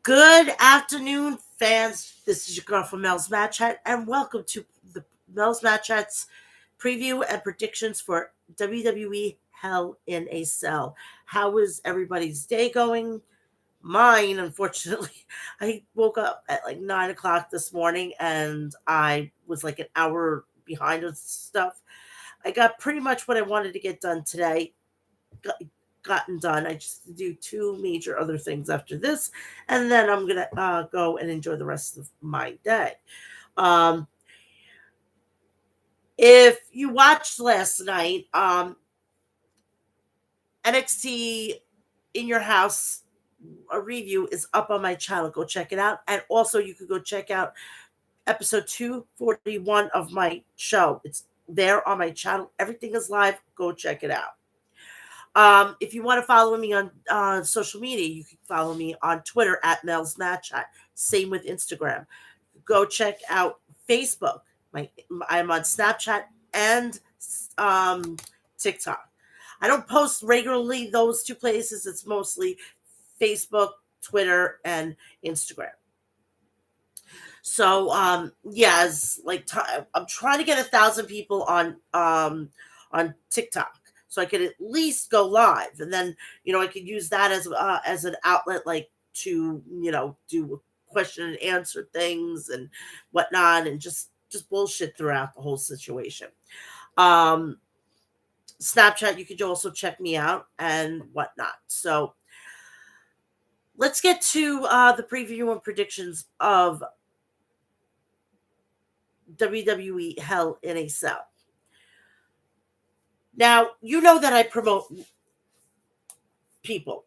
Good afternoon, fans. This is your girl from Mel's Match Chat, and welcome to the Mel's Match Chat's preview and predictions for WWE Hell in a Cell. How is everybody's day going? Mine, unfortunately, I woke up at like 9 o'clock this morning, and I was like an hour behind on stuff. I got pretty much what I wanted to get done today gotten done. I just do two major other things after this, and then I'm gonna go and enjoy the rest of my day. Um, if you watched last night, NXT in your house a review is up on my channel. Go check it out, and also you could go check out episode 241 of my show. It's there on my channel. Everything is live. Go check it out. If you want to follow me on social media, you can follow me on Twitter at Mel's Match Chat. Same with Instagram. Go check out Facebook. I'm on Snapchat and um, TikTok. I don't post regularly those two places. It's mostly Facebook, Twitter, and Instagram. So yes, I'm trying to get 1,000 people on TikTok, so I could at least go live, and then I could use that as an outlet, like to do question and answer things and whatnot, and just bullshit throughout the whole situation. Um, Snapchat, you could also check me out and whatnot. So let's get to the preview and predictions of WWE Hell in a Cell. Now, you know that I promote people.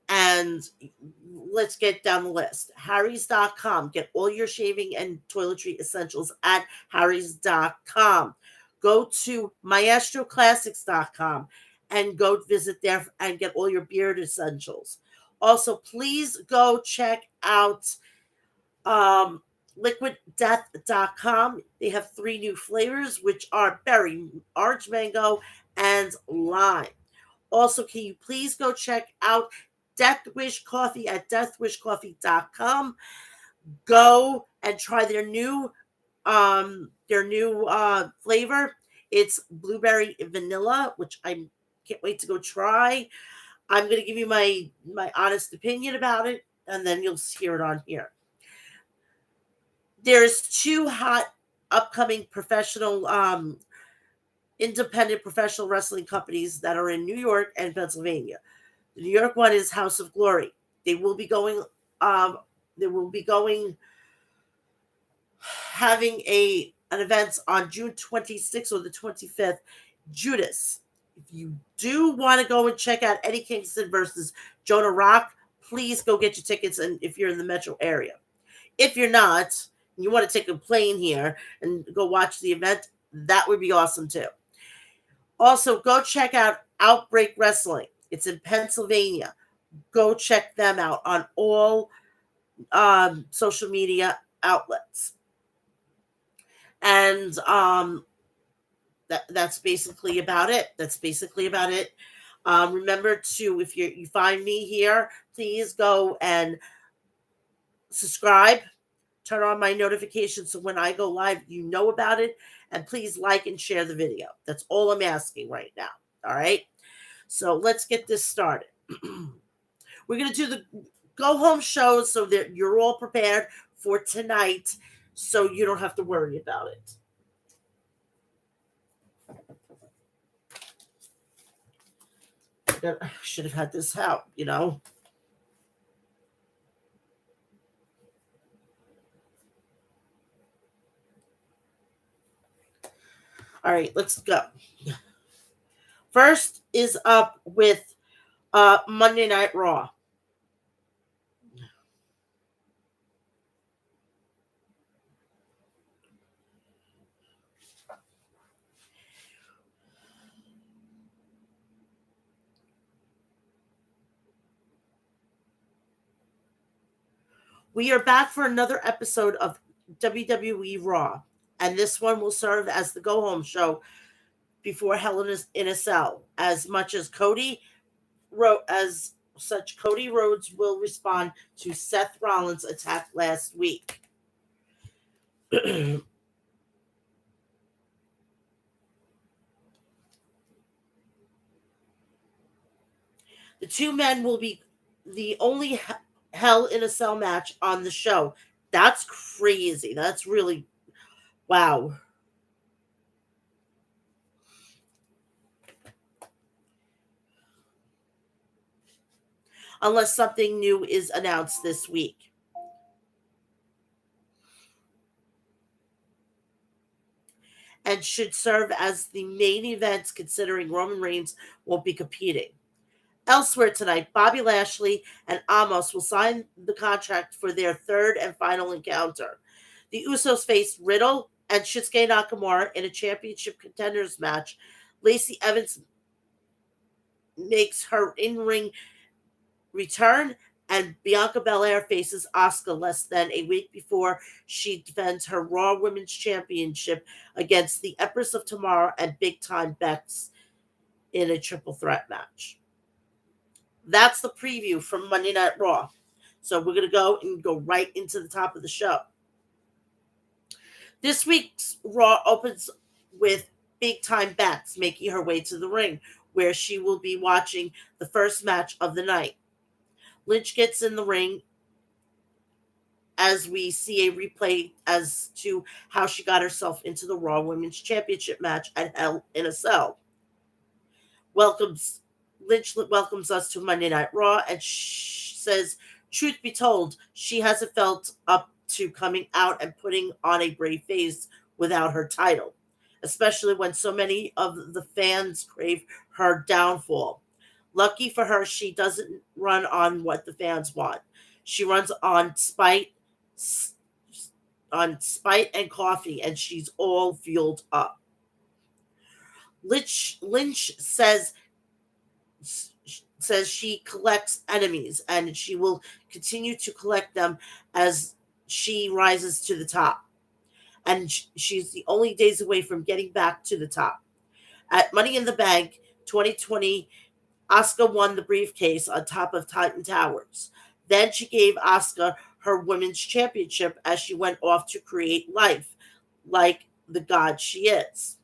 And let's get down the list. Harry's.com. Get all your shaving and toiletry essentials at Harry's.com. Go to maestroclassics.com and go visit there and get all your beard essentials. Also, please go check out liquiddeath.com. They have 3 new flavors, which are berry, orange mango, and lime. Also, can you please go check out Death Wish Coffee at deathwishcoffee.com. Go and try their new flavor. It's blueberry vanilla, which I can't wait to go try. I'm going to give you my honest opinion about it, and then you'll hear it on here. There's 2 hot upcoming independent professional wrestling companies that are in New York and Pennsylvania. The New York one is House of Glory. They will be going um they will be going having an event on June 26th or the 25th. Judas. If you do want to go and check out Eddie Kingston versus Jonah Rock, please go get your tickets, and if you're in the metro area. If you're not, you want to take a plane here and go watch the event, that would be awesome too. Also, go check out Outbreak Wrestling. It's in Pennsylvania. Go check them out on all social media outlets. And that's basically about it. Remember to, if you find me here, please go and subscribe. Turn on my notifications so when I go live, you know about it. And please like and share the video. That's all I'm asking right now. All right. So let's get this started. We're going to do the go home shows so that you're all prepared for tonight, so you don't have to worry about it. I should have had this out, All right, let's go. First is up with Monday Night Raw. We are back for another episode of WWE Raw, and this one will serve as the go home show before Hell in a Cell. As much as Cody such Cody Rhodes will respond to Seth Rollins' attack last week. The two men will be the only Hell in a Cell match on the show. That's crazy. That's really wow. Unless something new is announced this week. And should serve as the main event considering Roman Reigns won't be competing. Elsewhere tonight, Bobby Lashley and Amos will sign the contract for their third and final encounter. The Usos face Riddle and Shinsuke Nakamura in a championship contenders match. Lacey Evans makes her in-ring return, and Bianca Belair faces Asuka less than a week before she defends her Raw Women's Championship against the Empress of Tomorrow and Big Time Bex in a triple threat match. That's the preview from Monday Night Raw. So we're going to go right into the top of the show. This week's Raw opens with Big Time Bex making her way to the ring, where she will be watching the first match of the night. Lynch gets in the ring as we see a replay as to how she got herself into the Raw Women's Championship match at Hell in a Cell. Lynch welcomes us to Monday Night Raw and says, truth be told, she hasn't felt up to coming out and putting on a brave face without her title, especially when so many of the fans crave her downfall. Lucky for her, she doesn't run on what the fans want. She runs on spite and coffee, and she's all fueled up. Lynch says she collects enemies, and she will continue to collect them as she rises to the top. And she's the only days away from getting back to the top. At Money in the Bank 2020, Asuka won the briefcase on top of Titan Towers. Then she gave Asuka her women's championship as she went off to create life like the god she is.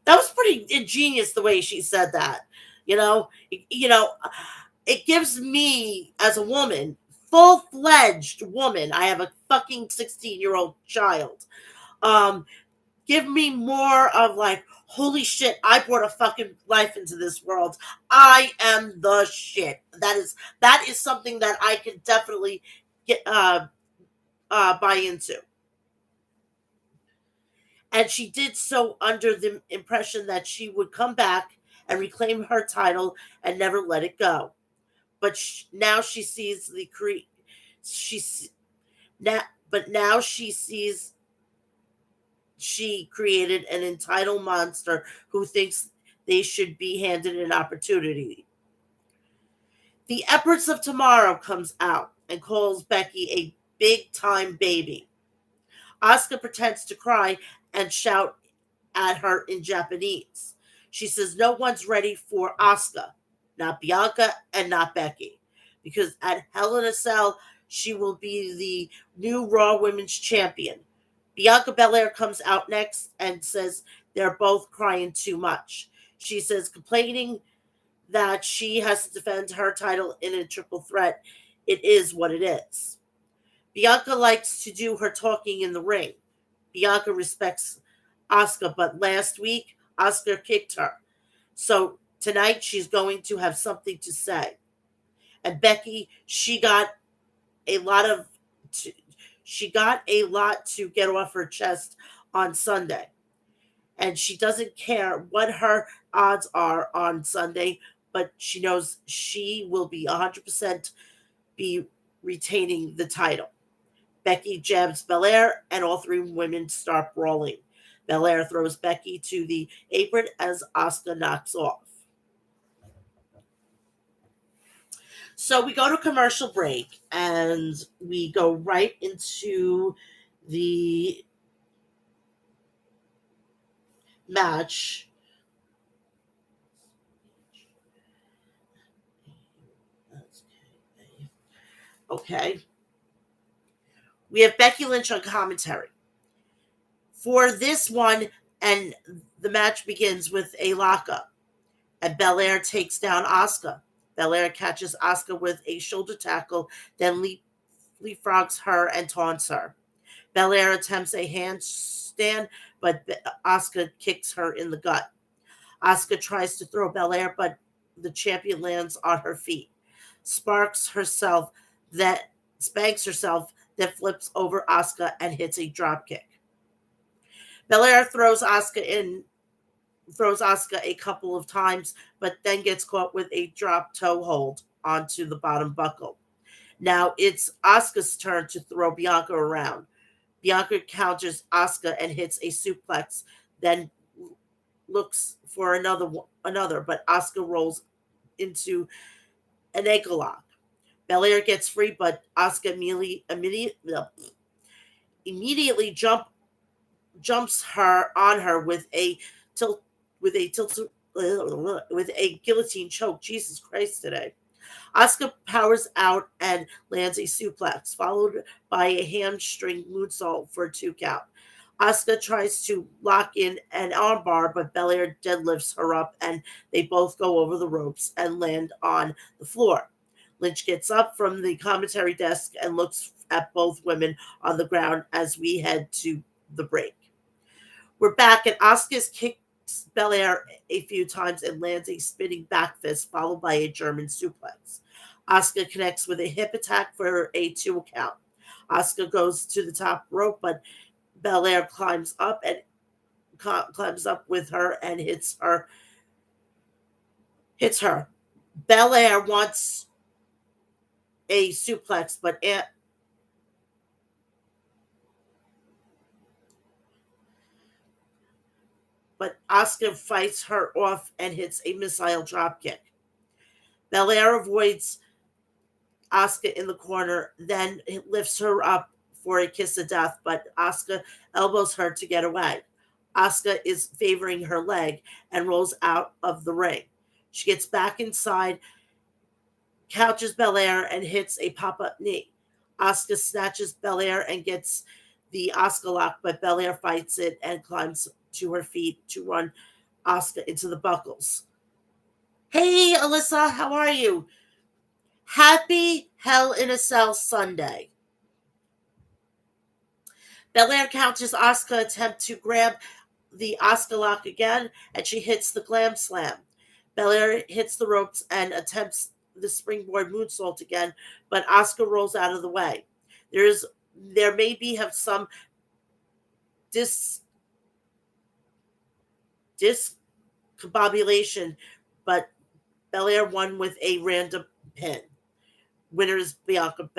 That was pretty ingenious the way she said that. It gives me as a woman, full-fledged woman, I have a fucking 16-year-old child. Um Give me more of like, holy shit, I brought a fucking life into this world. I am the shit. That is something that I can definitely get buy into. And she did so under the impression that she would come back and reclaim her title and never let it go. But now she sees she's now but now she sees she created an entitled monster who thinks they should be handed an opportunity. The Empress of Tomorrow comes out and calls Becky a big time baby. Asuka pretends to cry and shout at her in Japanese. She says no one's ready for Asuka, not Bianca and not Becky, because at Hell in a Cell she will be the new Raw Women's Champion. Bianca Belair comes out next and says they're both crying too much. She says complaining that she has to defend her title in a triple threat. It is what it is. Bianca likes to do her talking in the ring. Bianca respects Asuka, but last week Asuka kicked her. So tonight she's going to have something to say. And Becky, a lot of she got a lot to get off her chest on Sunday. And she doesn't care what her odds are on Sunday, but she knows she will be 100% be retaining the title. Becky jabs Belair, and all three women start brawling. Belair throws Becky to the apron as Asuka knocks off. So we go to commercial break, and we go right into the match. Okay. We have Becky Lynch on commentary. For this one, and the match begins with a lockup. And Belair takes down Asuka. Belair catches Asuka with a shoulder tackle, then leapfrogs her and taunts her. Belair attempts a handstand, but Asuka kicks her in the gut. Asuka tries to throw Belair, but the champion lands on her feet. Sparks herself, that spanks herself, then flips over Asuka and hits a dropkick. Belair throws Asuka a couple of times, but then gets caught with a drop toe hold onto the bottom buckle. Now it's Asuka's turn to throw Bianca around. Bianca counters Asuka and hits a suplex, then looks for another, but Asuka rolls into an ankle lock. Belair gets free, but Asuka immediately jumps her with a tilt with a guillotine choke. Jesus Christ today. Asuka powers out and lands a suplex, followed by a hamstring moonsault for a 2 count. Asuka tries to lock in an armbar, but Belair deadlifts her up, and they both go over the ropes and land on the floor. Lynch gets up from the commentary desk and looks at both women on the ground as we head to the break. We're back, and Asuka's kicks Belair a few times and lands a spinning back fist, followed by a German suplex. Asuka connects with a hip attack for a 2 count. Asuka goes to the top rope, but Belair climbs up with her and hits her. Belair wants a suplex, but Asuka fights her off and hits a missile dropkick. Belair avoids Asuka in the corner, then lifts her up for a kiss of death, but Asuka elbows her to get away. Asuka is favoring her leg and rolls out of the ring. She gets back inside, couches Belair, and hits a pop-up knee. Asuka snatches Belair and gets the Asuka lock, but Belair fights it and climbs to her feet to run Asuka into the buckles. Hey, Alyssa, how are you? Happy Hell in a Cell Sunday. Belair counters Asuka attempt to grab the Asuka lock again, and she hits the glam slam. Belair hits the ropes and attempts the springboard moonsault again, but Asuka rolls out of the way. There may be have some dis discombobulation, but Belair won with a random pin. Winner is Bianca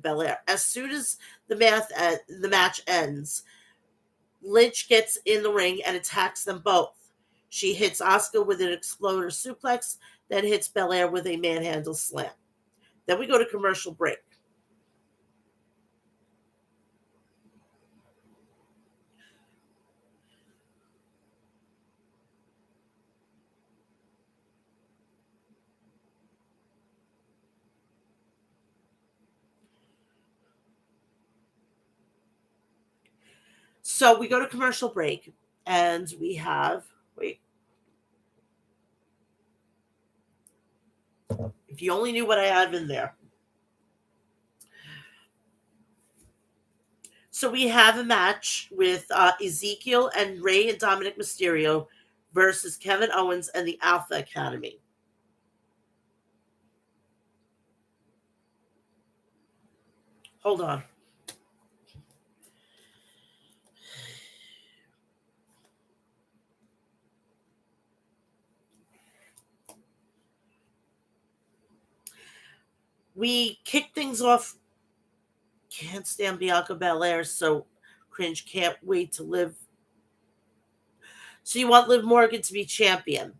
Belair. As soon as the match ends, Lynch gets in the ring and attacks them both. She hits Asuka with an exploder suplex, then hits Belair with a manhandle slam. Then we go to commercial break. So we go to commercial break, and we have wait. If you only knew what I have in there. So we have a match with Ezekiel and Rey and Dominic Mysterio versus Kevin Owens and the Alpha Academy. Hold on. We kick things off. Can't stand Bianca Belair, so cringe. Can't wait to live. So you want Liv Morgan to be champion?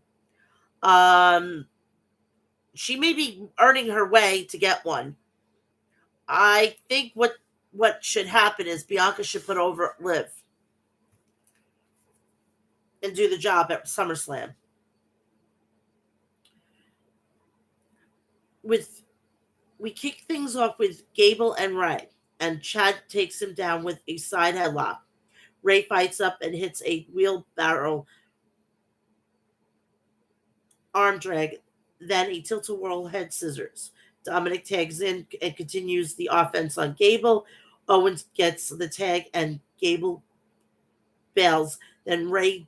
Um, she may be earning her way to get one. I think what should happen is Bianca should put over Liv and do the job at SummerSlam. With We kick things off with Gable and Ray, and Chad takes him down with a side headlock. Ray fights up and hits a wheelbarrow arm drag, then a tilt-a-whirl head scissors. Dominic tags in and continues the offense on Gable. Owens gets the tag and Gable bails. Then Ray,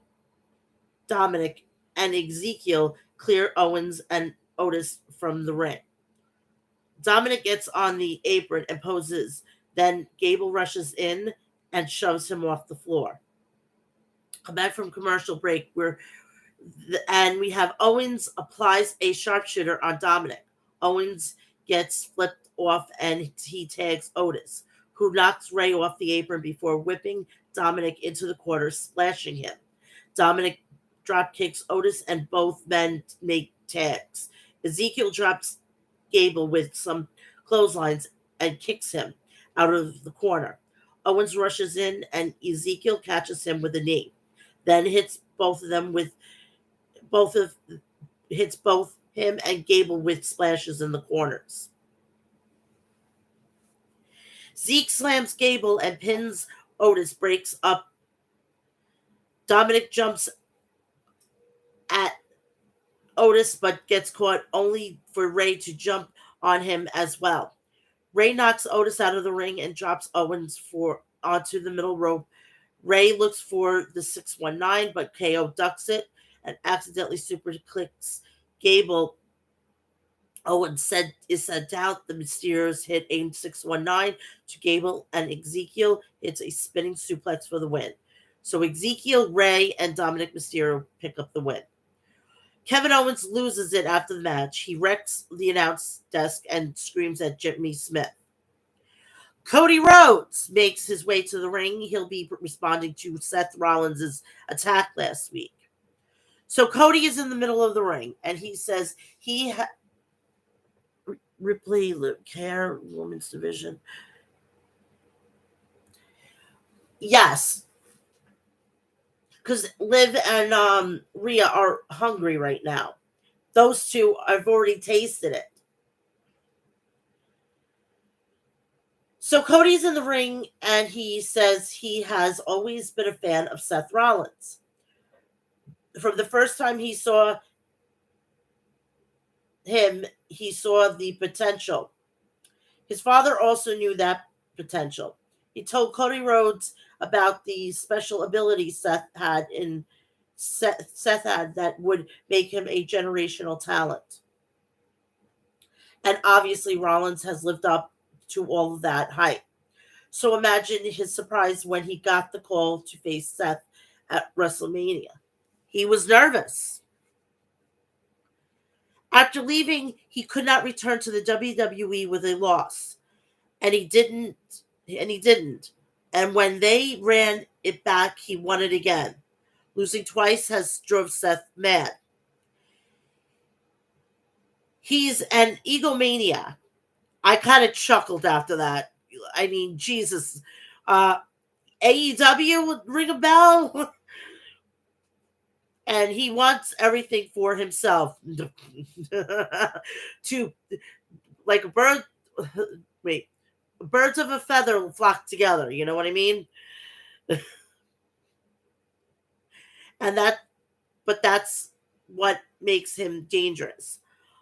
Dominic, and Ezekiel clear Owens and Otis from the ring. Dominic gets on the apron and poses. Then Gable rushes in and shoves him off the floor. Come back from commercial break and we have Owens applies a sharpshooter on Dominic. Owens gets flipped off and he tags Otis, who knocks Ray off the apron before whipping Dominic into the corner, splashing him. Dominic drop kicks Otis and both men make tags. Ezekiel drops Gable with some clotheslines and kicks him out of the corner. Owens rushes in and Ezekiel catches him with a knee, then hits both of them with hits both him and Gable with splashes in the corners. Zeke slams Gable and pins Otis, breaks up. Dominic jumps at Otis but gets caught, only for Ray to jump on him as well. Ray knocks Otis out of the ring and drops Owens onto the middle rope. Ray looks for the 619, but KO ducks it and accidentally super clicks Gable. Owens is sent out. The Mysterios hit a 619 to Gable, and Ezekiel hits a spinning suplex for the win. So Ezekiel, Ray, and Dominic Mysterio pick up the win. Kevin Owens loses it after the match. He wrecks the announce desk and screams at Jimmy Smith. Cody Rhodes makes his way to the ring. He'll be responding to Seth Rollins' attack last week. So Cody is in the middle of the ring, and he says Ripley, Care, Women's Division. Yes. Because Liv and Rhea are hungry right now. Those two, I've already tasted it. So Cody's in the ring, and he says he has always been a fan of Seth Rollins. From the first time he saw him, he saw the potential. His father also knew that potential. He told Cody Rhodes about the special ability Seth had that would make him a generational talent. And obviously Rollins has lived up to all of that hype. So imagine his surprise when he got the call to face Seth at WrestleMania. He was nervous. After leaving, he could not return to the WWE with a loss. And he didn't. And when they ran it back, he won it again. Losing twice has drove Seth mad. He's an egomaniac. I kind of chuckled after that. I mean, Jesus. AEW would ring a bell. And he wants everything for himself. To, like a bird. Wait. Birds of a feather flock together. You know what I mean? But that's what makes him dangerous.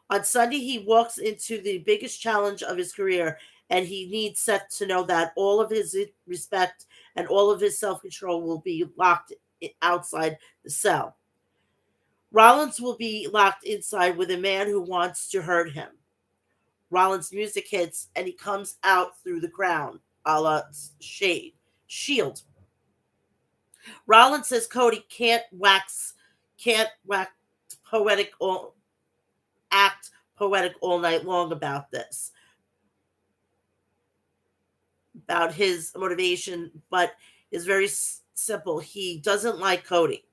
On Sunday, he walks into the biggest challenge of his career, and he needs Seth to know that all of his respect and all of his self-control will be locked outside the cell. Rollins will be locked inside with a man who wants to hurt him. Rollins' music hits, and he comes out through the crowd, a la Shield. Rollins says Cody can't wax poetic or act poetic all night long about this, about his motivation, but is very simple. He doesn't like Cody.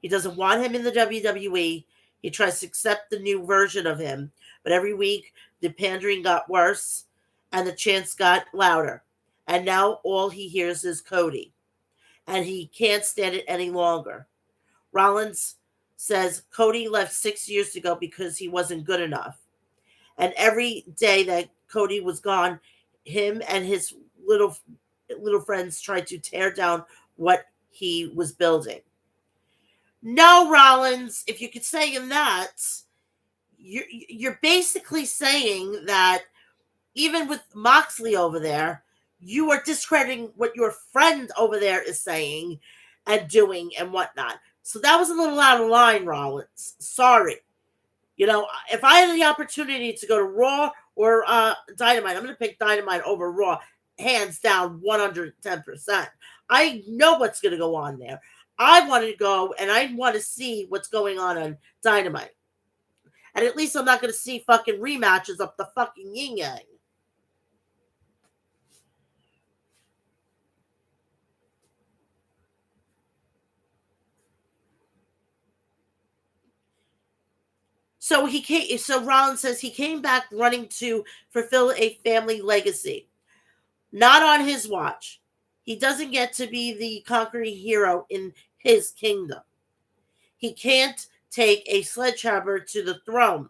He doesn't want him in the WWE. He tries to accept the new version of him, but every week the pandering got worse and the chants got louder. And now all he hears is Cody. And he can't stand it any longer. Rollins says Cody left 6 years ago because he wasn't good enough. And every day that Cody was gone, him and his little little friends tried to tear down what he was building. No, Rollins, if you could say in that, you're basically saying that even with Moxley over there, you are discrediting what your friend over there is saying and doing and whatnot. So that was a little out of line, Rollins. Sorry. You know, if I had the opportunity to go to Raw or Dynamite, I'm going to pick Dynamite over Raw, hands down, 110%. I know what's going to go on there. I want to go and I want to see what's going on Dynamite. And at least I'm not going to see fucking rematches of the fucking yin yang. So he came. So Rollins says he came back running to fulfill a family legacy, not on his watch. He doesn't get to be the conquering hero in his kingdom. He can't take a sledgehammer to the throne,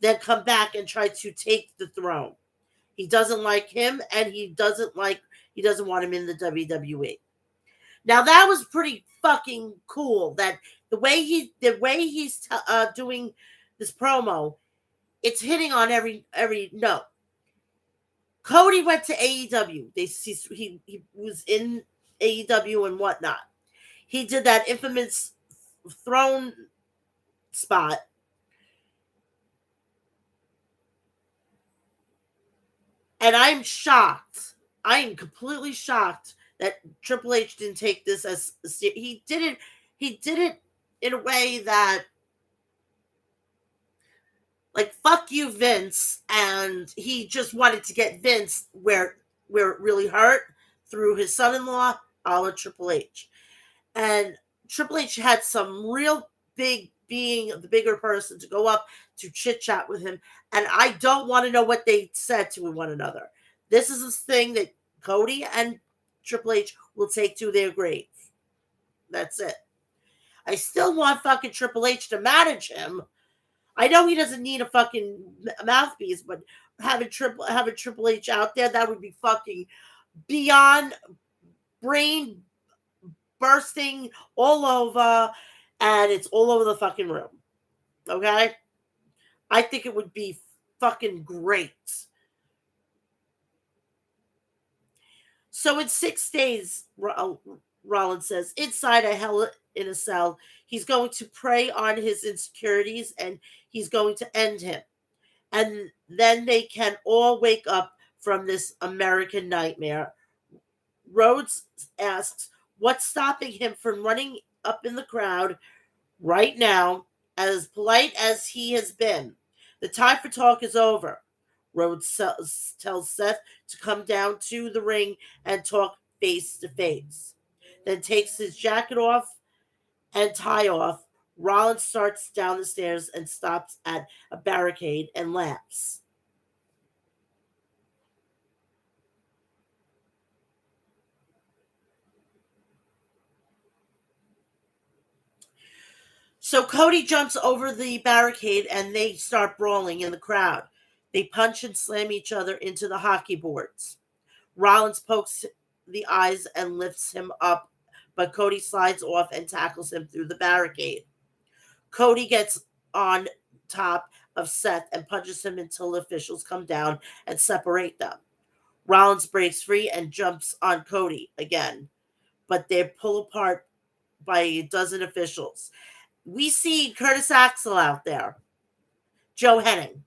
then come back and try to take the throne. He doesn't like him, and he doesn't want him in the WWE. Now that was pretty fucking cool. That the way he's doing this promo, it's hitting on every note. Cody went to AEW. He was in AEW and whatnot. He did that infamous throne spot. And I'm shocked. I am completely shocked that Triple H didn't take this as he did it. He did it in a way that, like, fuck you, Vince, and he just wanted to get Vince where it really hurt through his son-in-law, a la Triple H. And Triple H had some real big, being the bigger person, to go up to chit chat with him. And I don't want to know what they said to one another. This is a thing that Cody and Triple H will take to their grave. That's it. I still want fucking Triple H to manage him. I know he doesn't need a fucking mouthpiece, but having Triple H out there, that would be fucking beyond brain bursting all over, and it's all over the fucking room. Okay? I think it would be fucking great. So in 6 days, Rollins says, inside a hell in a cell, he's going to prey on his insecurities and he's going to end him. And then they can all wake up from this American nightmare. Rhodes asks, what's stopping him from running up in the crowd right now, as polite as he has been? The time for talk is over. Rhodes tells Seth to come down to the ring and talk face to face. Then takes his jacket off and tie off. Rollins starts down the stairs and stops at a barricade and laughs. So Cody jumps over the barricade and they start brawling in the crowd. They punch and slam each other into the hockey boards. Rollins pokes the eyes and lifts him up, but Cody slides off and tackles him through the barricade. Cody gets on top of Seth and punches him until the officials come down and separate them. Rollins breaks free and jumps on Cody again, but they're pulled apart by a dozen officials. We see Curtis Axel out there, Joe Henning.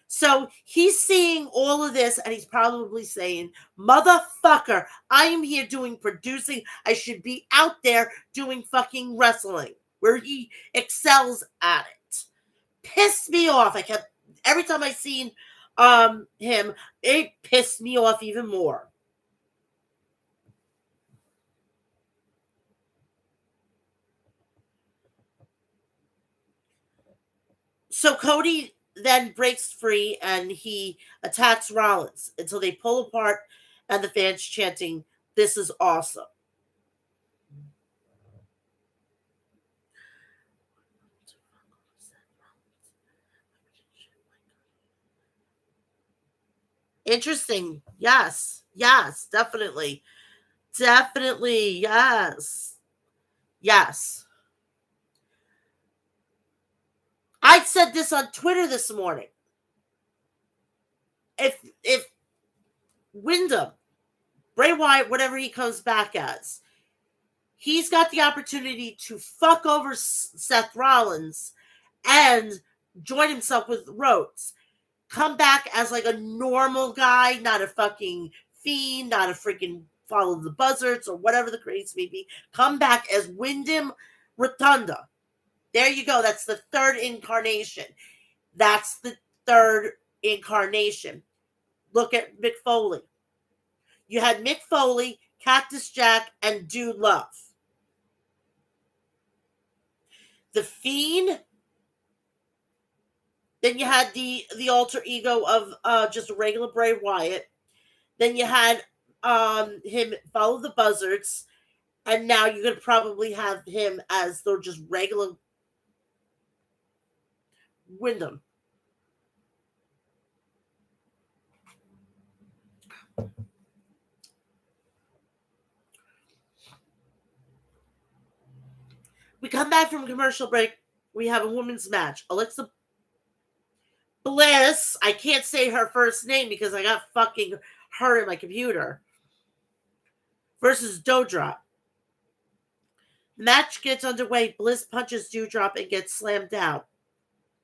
So he's seeing all of this and he's probably saying, motherfucker, I am here doing producing. I should be out there doing fucking wrestling, where he excels at it. Pissed me off. Every time I seen him, it pissed me off even more. So Cody then breaks free and he attacks Rollins until they pull apart and the fans chanting, "This is awesome." Interesting. Yes. Yes. Definitely. Definitely. Yes. Yes. I said this on Twitter this morning. If Wyndham, Bray Wyatt, whatever he comes back as, he's got the opportunity to fuck over Seth Rollins and join himself with Rhodes. Come back as like a normal guy, not a fucking fiend, not a freaking follow the buzzards or whatever the craze may be. Come back as Wyndham Rotunda. There you go. That's the third incarnation. That's the third incarnation. Look at Mick Foley. You had Mick Foley, Cactus Jack, and Dude Love. The Fiend. Then you had the alter ego of just a regular Bray Wyatt. Then you had him follow the buzzards, and now you're gonna probably have him as the just regular Wyndham. We come back from commercial break. We have a women's match. Alexa Bliss. I can't say her first name because I got fucking her in my computer. Versus Doudrop. The match gets underway. Bliss punches Doudrop and gets slammed down.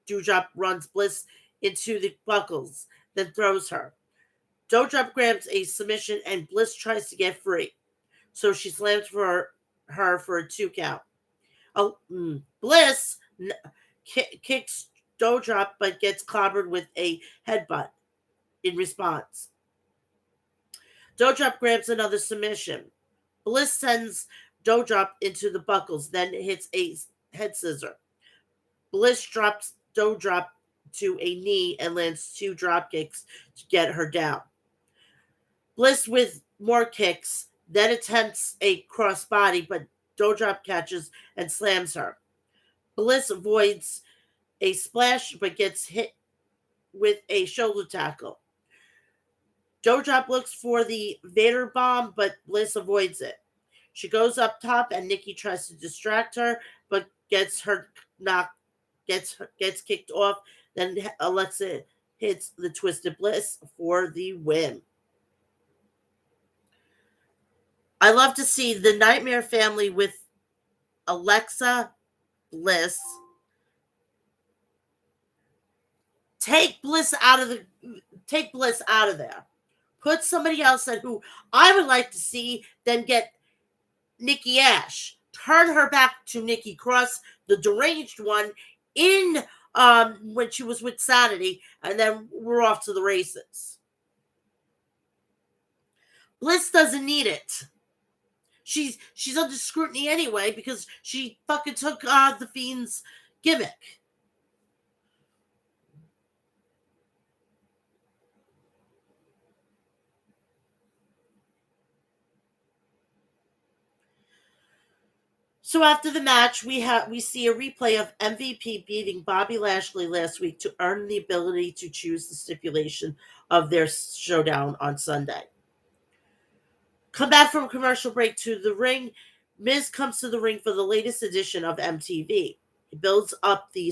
Doudrop runs Bliss into the buckles, then throws her. Doudrop grabs a submission and Bliss tries to get free. So she slams for her for a 2 count. Bliss kicks Doudrop but gets clobbered with a headbutt in response. Doudrop grabs another submission. Bliss sends Doudrop into the buckles, then hits a head scissor. Bliss drops Doudrop to a knee and lands 2 drop kicks to get her down. Bliss with more kicks, then attempts a crossbody, but Doudrop catches and slams her. Bliss avoids a splash but gets hit with a shoulder tackle. Doudrop looks for the Vader bomb, but Bliss avoids it. She goes up top and Nikki tries to distract her, but gets her knocked, gets kicked off. Then Alexa hits the Twisted Bliss for the win. I love to see the Nightmare Family with Alexa Bliss. Take Bliss out of there. Put somebody else in who I would like to see then get Nikki Ash. Turn her back to Nikki Cross, the deranged one, in when she was with Sanity, and then we're off to the races. Bliss doesn't need it. She's under scrutiny anyway because she fucking took the Fiend's gimmick. So after the match, we see a replay of MVP beating Bobby Lashley last week to earn the ability to choose the stipulation of their showdown on Sunday. Come back from commercial break to the ring. Miz comes to the ring for the latest edition of MTV. He builds up the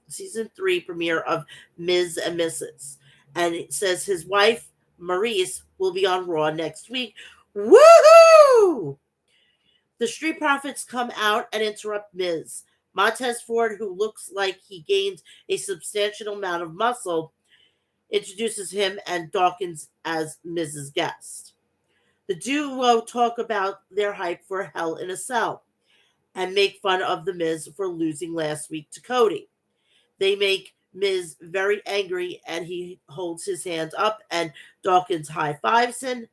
season 3 premiere of Miz and Mrs. And it says his wife, Maurice, will be on Raw next week. Woohoo! The Street Profits come out and interrupt Miz. Montez Ford, who looks like he gained a substantial amount of muscle, introduces him and Dawkins as Miz's guest. The duo talk about their hype for Hell in a Cell and make fun of The Miz for losing last week to Cody. They make Miz very angry and he holds his hands up and Dawkins high fives him.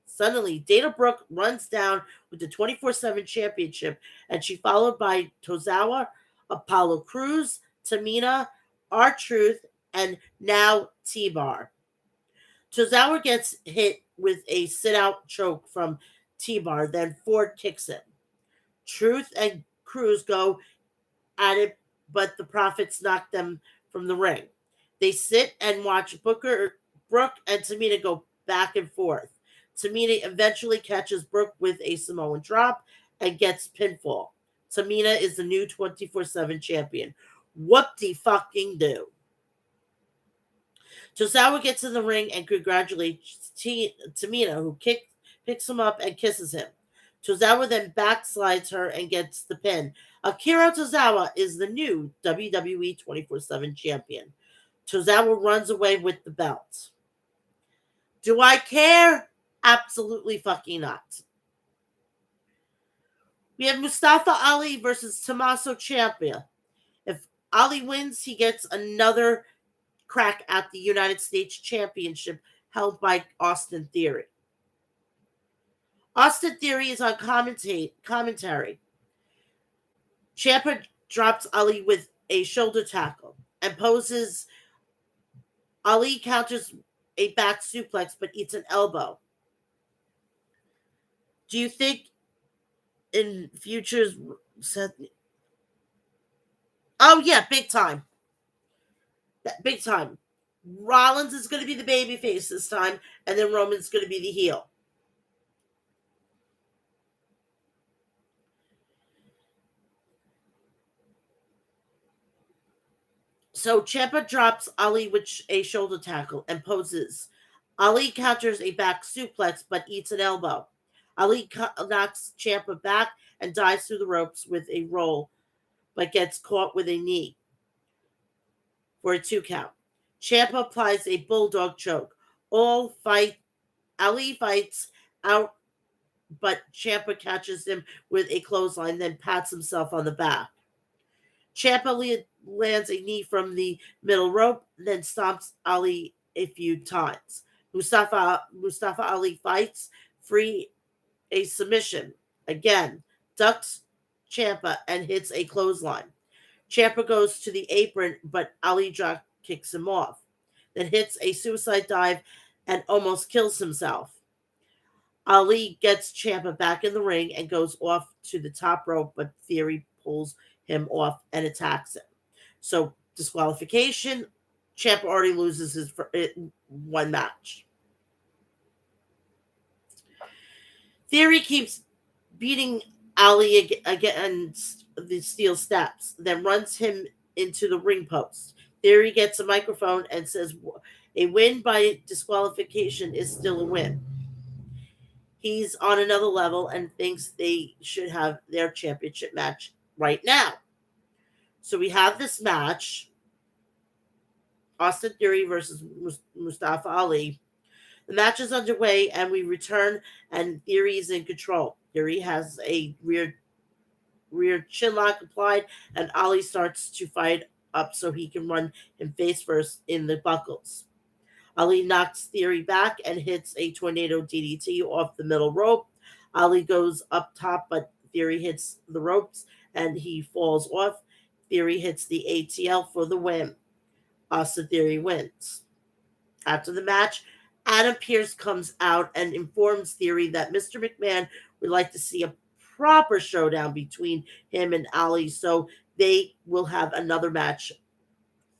Suddenly, Dana Brooke runs down with the 24/7 championship and she's followed by Tozawa, Apollo Crews, Tamina, R-Truth, and now T-Bar. Tozawa gets hit with a sit-out choke from T-Bar, then Ford kicks him. Truth and Cruz go at it, but the Profits knock them from the ring. They sit and watch Booker Brooke and Tamina go back and forth. Tamina eventually catches Brooke with a Samoan drop and gets pinfall. Tamina is the new 24/7 champion. What the fucking do? Tozawa gets in the ring and congratulates Tamina, who picks him up and kisses him. Tozawa then backslides her and gets the pin. Akira Tozawa is the new WWE 24/7 champion. Tozawa runs away with the belt. Do I care? Absolutely fucking not. We have Mustafa Ali versus Tommaso Ciampa. If Ali wins, he gets another crack at the United States Championship held by Austin Theory. Austin Theory is on commentary. Ciampa drops Ali with a shoulder tackle and poses. Ali counters a back suplex but eats an elbow. Do you think in futures Seth? Oh yeah, big time. Big time. Rollins is going to be the baby face this time, and then Roman's going to be the heel. So Ciampa drops Ali with a shoulder tackle and poses. Ali counters a back suplex but eats an elbow. Ali knocks Ciampa back and dives through the ropes with a roll but gets caught with a knee for a 2 count. Ciampa applies a bulldog choke. Ali fights out, but Ciampa catches him with a clothesline, then pats himself on the back. Ciampa lands a knee from the middle rope, then stomps Ali a few times. Mustafa Ali fights free a submission. Again, ducks Ciampa and hits a clothesline. Ciampa goes to the apron, but Ali drop kicks him off, then hits a suicide dive and almost kills himself. Ali gets Ciampa back in the ring and goes off to the top rope, but Theory pulls him off and attacks him. So disqualification. Ciampa already loses his one match. Theory keeps beating Ali against the steel steps, then runs him into the ring post. Theory gets a microphone and says a win by disqualification is still a win. He's on another level and thinks they should have their championship match right now. So we have this match, Austin Theory versus Mustafa Ali. The match is underway, and we return, and Theory is in control. Theory has a rear chin lock applied, and Ali starts to fight up so he can run him face first in the buckles. Ali knocks Theory back and hits a tornado DDT off the middle rope. Ali goes up top, but Theory hits the ropes and he falls off. Theory hits the ATL for the win. Austin Theory wins. After the match, Adam Pearce comes out and informs Theory that Mr. McMahon would like to see a proper showdown between him and Ali, so they will have another match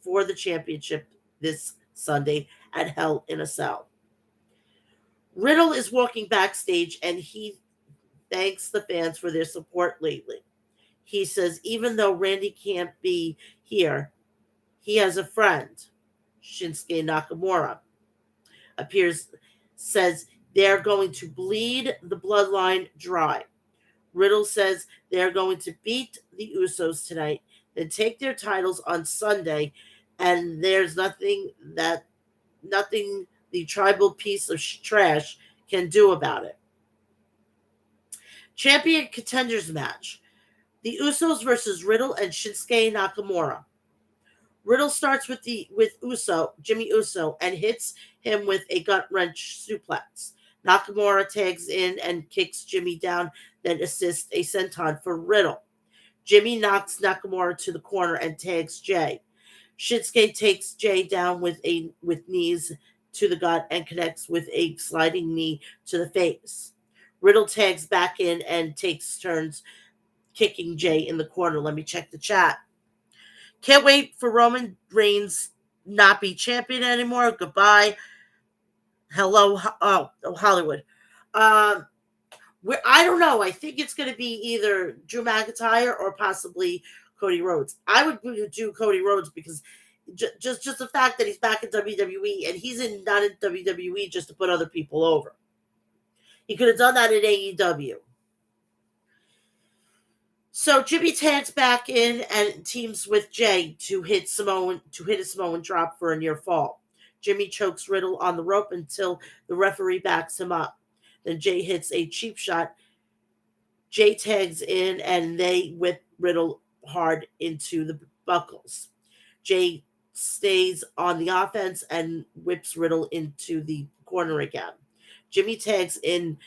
for the championship this Sunday at Hell in a Cell. Riddle is walking backstage and he thanks the fans for their support lately. He says even though Randy can't be here, he has a friend, Shinsuke Nakamura. Appears says they're going to bleed the bloodline dry. Riddle says they're going to beat the Usos tonight, then take their titles on Sunday, and there's nothing the tribal piece of trash can do about it. Champion contenders match. The Usos versus Riddle and Shinsuke Nakamura. Riddle starts with Jimmy Uso, and hits him with a gut wrench suplex. Nakamura tags in and kicks Jimmy down, then assists a senton for Riddle. Jimmy knocks Nakamura to the corner and tags Jay. Shinsuke takes Jay down with knees to the gut and connects with a sliding knee to the face. Riddle tags back in and takes turns kicking Jay in the corner. Let me check the chat. Can't wait for Roman Reigns not be champion anymore. Goodbye. Hello, Hollywood. Um, I don't know. I think it's going to be either Drew McIntyre or possibly Cody Rhodes. I would do Cody Rhodes because just the fact that he's back in WWE and he's not in WWE just to put other people over. He could have done that in AEW. So Jimmy tags back in and teams with Jay to hit a Samoan drop for a near fall. Jimmy chokes Riddle on the rope until the referee backs him up. Then Jay hits a cheap shot. Jay tags in and they whip Riddle hard into the buckles. Jay stays on the offense and whips Riddle into the corner again. Jimmy tags in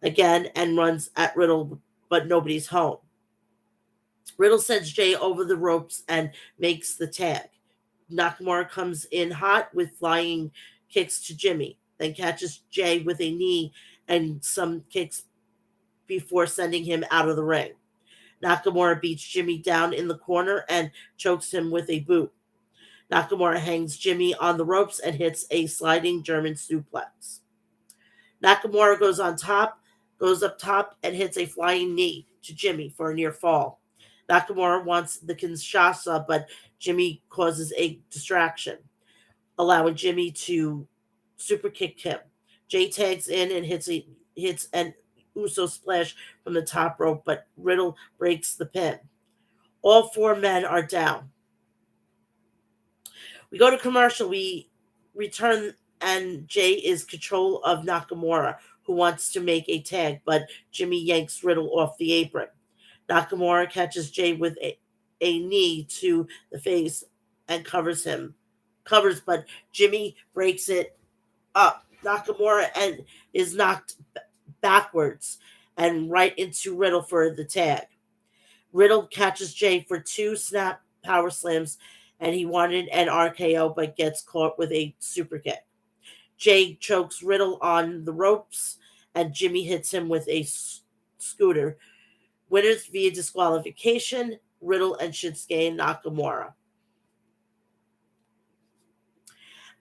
again and runs at Riddle, but nobody's home. Riddle sends Jay over the ropes and makes the tag. Nakamura comes in hot with flying kicks to Jimmy, then catches Jay with a knee and some kicks before sending him out of the ring. Nakamura beats Jimmy down in the corner and chokes him with a boot. Nakamura hangs Jimmy on the ropes and hits a sliding German suplex. Nakamura goes up top, and hits a flying knee to Jimmy for a near fall. Nakamura wants the Kinshasa, but Jimmy causes a distraction, allowing Jimmy to super kick him. Jay tags in and hits an Uso splash from the top rope, but Riddle breaks the pin. All four men are down. We go to commercial. We return, and Jay is control of Nakamura, who wants to make a tag, but Jimmy yanks Riddle off the apron. Nakamura catches Jay with a knee to the face and covers, but Jimmy breaks it up. Nakamura and is knocked backwards and right into Riddle for the tag. Riddle catches Jay for two snap power slams, and he wanted an RKO but gets caught with a super kick. Jay chokes Riddle on the ropes, and Jimmy hits him with a scooter. Winners via disqualification, Riddle and Shinsuke Nakamura.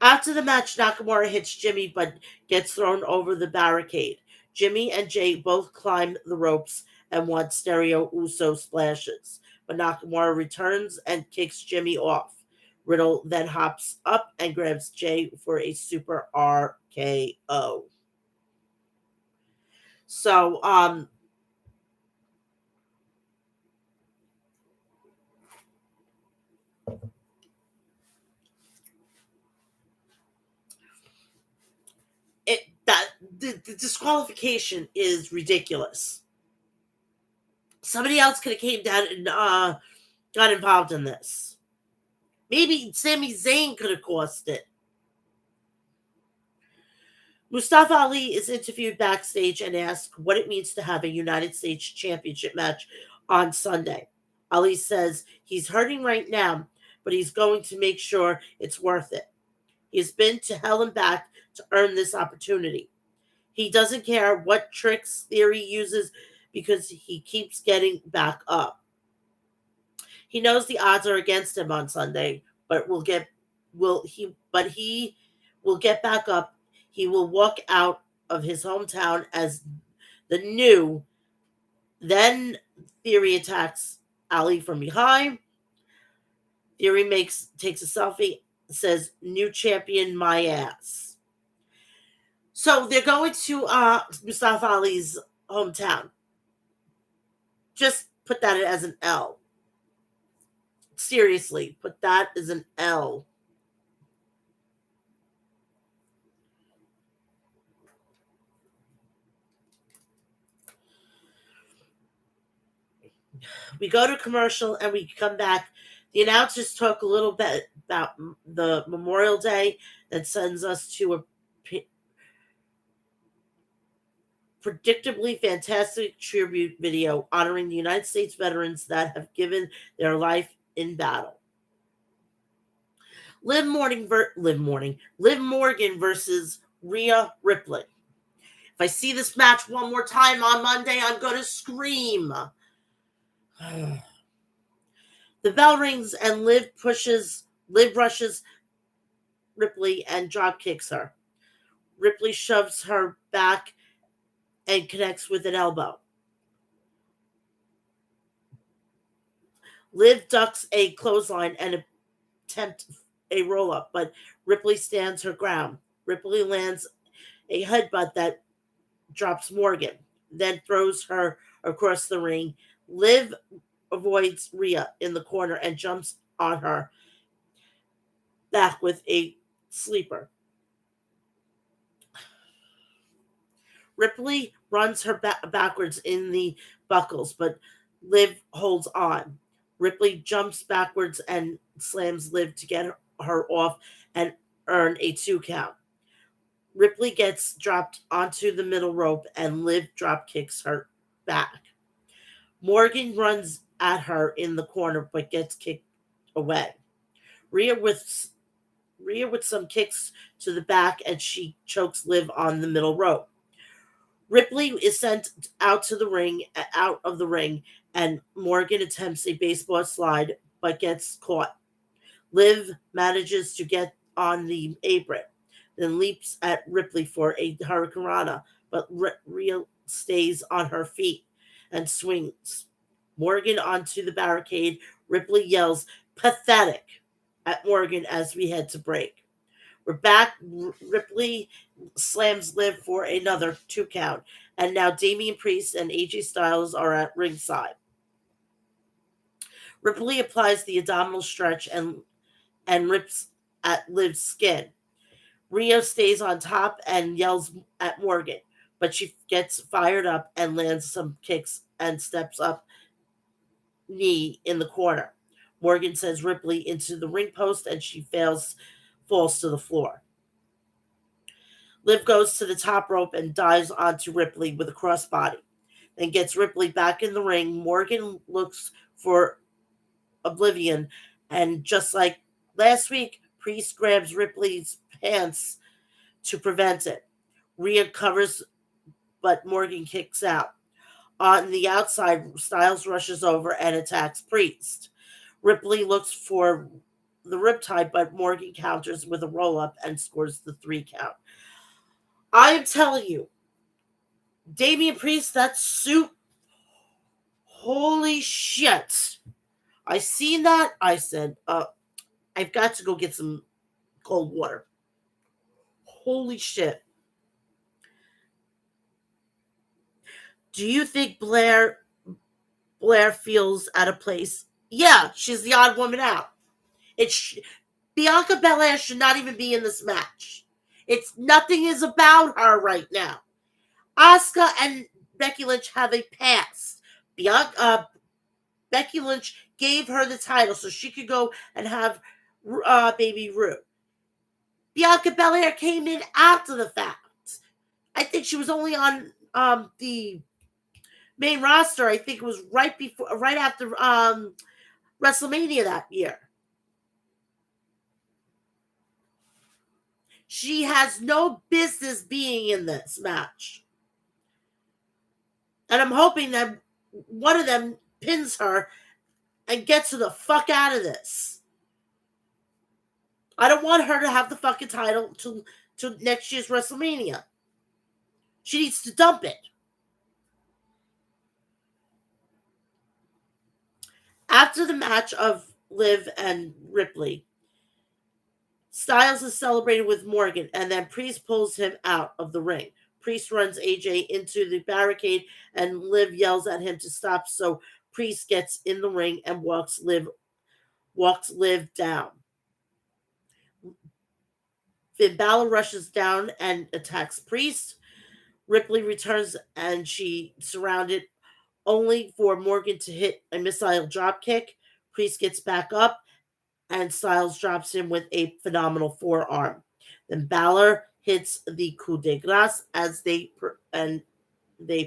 After the match, Nakamura hits Jimmy but gets thrown over the barricade. Jimmy and Jay both climb the ropes and want stereo Uso splashes, but Nakamura returns and kicks Jimmy off. Riddle then hops up and grabs Jay for a super RKO. So, the disqualification is ridiculous. Somebody else could have came down and got involved in this. Maybe Sami Zayn could have caused it. Mustafa Ali is interviewed backstage and asked what it means to have a United States Championship match on Sunday. Ali says he's hurting right now, but he's going to make sure it's worth it. He's been to hell and back to earn this opportunity. He doesn't care what tricks Theory uses because he keeps getting back up. He knows the odds are against him on Sunday, but he will get back up. He will walk out of his hometown as the new. Then Theory attacks Ali from behind. Theory takes a selfie, says new champion my ass. So they're going to Mustafa Ali's hometown. Just put that as an L. Seriously, put that as an L. We go to commercial and we come back. The announcers talk a little bit about the Memorial Day that sends us to a predictably fantastic tribute video honoring the United States veterans that have given their life in battle. Liv Morgan versus Rhea Ripley. If I see this match one more time on Monday, I'm going to scream. The bell rings and Liv rushes Ripley and drop kicks her. Ripley shoves her back and connects with an elbow. Liv ducks a clothesline and attempts a roll up, but Ripley stands her ground. Ripley lands a headbutt that drops Morgan, then throws her across the ring. Liv avoids Rhea in the corner and jumps on her back with a sleeper. Ripley runs her backwards in the buckles, but Liv holds on. Ripley jumps backwards and slams Liv to get her off and earn a 2 count. Ripley gets dropped onto the middle rope and Liv drop kicks her back. Morgan runs at her in the corner but gets kicked away. Rhea with Rhea with some kicks to the back and she chokes Liv on the middle rope. Ripley is sent out of the ring, and Morgan attempts a baseball slide but gets caught. Liv manages to get on the apron, then leaps at Ripley for a hurricanrana, but Rhea stays on her feet and swings Morgan onto the barricade. Ripley yells, "Pathetic," at Morgan as we head to break. We're back. Ripley slams Liv for another 2 count. And now Damian Priest and AJ Styles are at ringside. Ripley applies the abdominal stretch and rips at Liv's skin. Rio stays on top and yells at Morgan, but she gets fired up and lands some kicks and steps up knee in the corner. Morgan sends Ripley into the ring post and she falls to the floor. Liv goes to the top rope and dives onto Ripley with a crossbody, then gets Ripley back in the ring. Morgan looks for Oblivion, and just like last week, Priest grabs Ripley's pants to prevent it. Rhea covers, but Morgan kicks out. On the outside, Styles rushes over and attacks Priest. Ripley looks for the riptide, but Morgan counters with a roll-up and scores the 3 count. I am telling you, Damian Priest, that suit, holy shit. I seen that. I said, I've got to go get some cold water. Holy shit. Do you think Blair feels out of place? Yeah, she's the odd woman out. It's Bianca Belair should not even be in this match. It's nothing is about her right now. Asuka and Becky Lynch have a past. Becky Lynch gave her the title so she could go and have Baby Rue. Bianca Belair came in after the fact. I think she was only on the main roster. I think it was right after WrestleMania that year. She has no business being in this match. And I'm hoping that one of them pins her and gets her the fuck out of this. I don't want her to have the fucking title to next year's WrestleMania. She needs to dump it. After the match of Liv and Ripley, Styles is celebrating with Morgan, and then Priest pulls him out of the ring. Priest runs AJ into the barricade, and Liv yells at him to stop. So Priest gets in the ring and walks Liv down. Finn Balor rushes down and attacks Priest. Ripley returns, and she surrounded, only for Morgan to hit a missile dropkick. Priest gets back up, and Styles drops him with a phenomenal forearm. Then Balor hits the coup de grace as they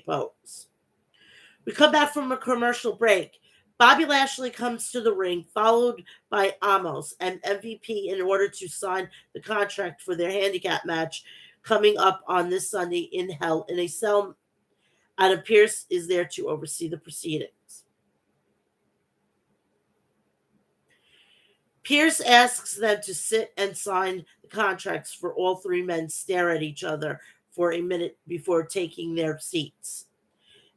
pose. We come back from a commercial break. Bobby Lashley comes to the ring, followed by Amos and MVP, in order to sign the contract for their handicap match coming up on this Sunday in Hell in a Cell. Adam Pearce is there to oversee the proceedings. Pierce asks them to sit and sign the contracts for all three men stare at each other for a minute before taking their seats.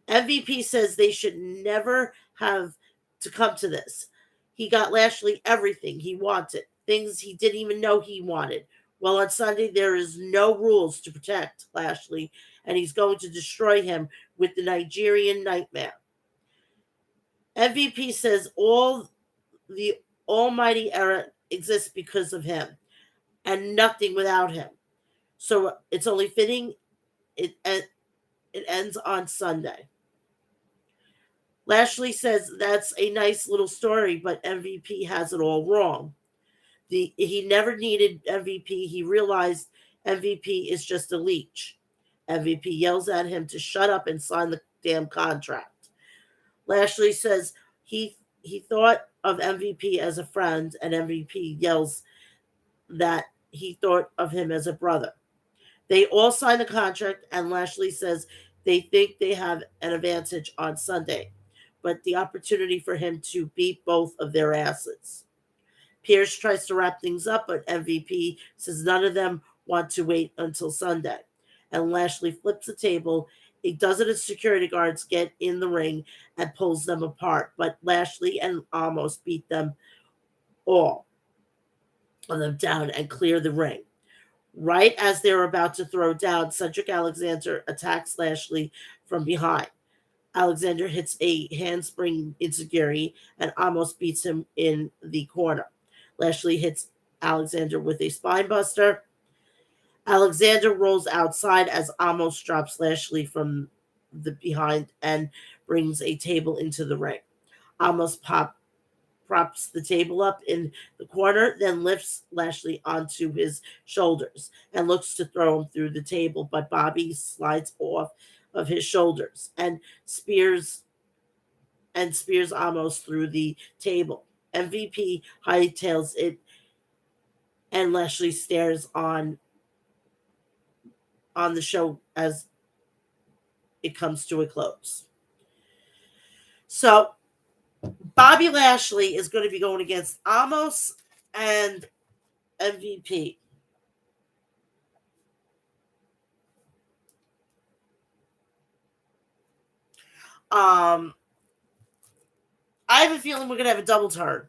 MVP says they should never have to come to this. He got Lashley everything he wanted, things he didn't even know he wanted. Well, on Sunday, there is no rules to protect Lashley, and he's going to destroy him with the Nigerian Nightmare. MVP says all the almighty era exists because of him and nothing without him. So it's only fitting it ends on Sunday. Lashley says that's a nice little story, but MVP has it all wrong. He never needed MVP. He realized MVP is just a leech. MVP yells at him to shut up and sign the damn contract. Lashley says he thought of MVP as a friend, and MVP yells that he thought of him as a brother. They all sign the contract, and Lashley says they think they have an advantage on Sunday, but the opportunity for him to beat both of their asses. Pierce tries to wrap things up, but MVP says none of them want to wait until Sunday. And Lashley flips the table. A dozen of security guards get in the ring and pulls them apart, but Lashley and Amos beat them all on them down and clear the ring. Right as they're about to throw down, Cedric Alexander attacks Lashley from behind. Alexander hits a handspring insecurity and almost beats him in the corner. Lashley hits Alexander with a spinebuster. Alexander rolls outside as Amos drops Lashley from the behind and brings a table into the ring. Amos props the table up in the corner, then lifts Lashley onto his shoulders and looks to throw him through the table, but Bobby slides off of his shoulders and spears Amos through the table. MVP hightails it, and Lashley stares on the show as it comes to a close. So Bobby Lashley is going to be going against Amos and MVP. I have a feeling we're going to have a double turn.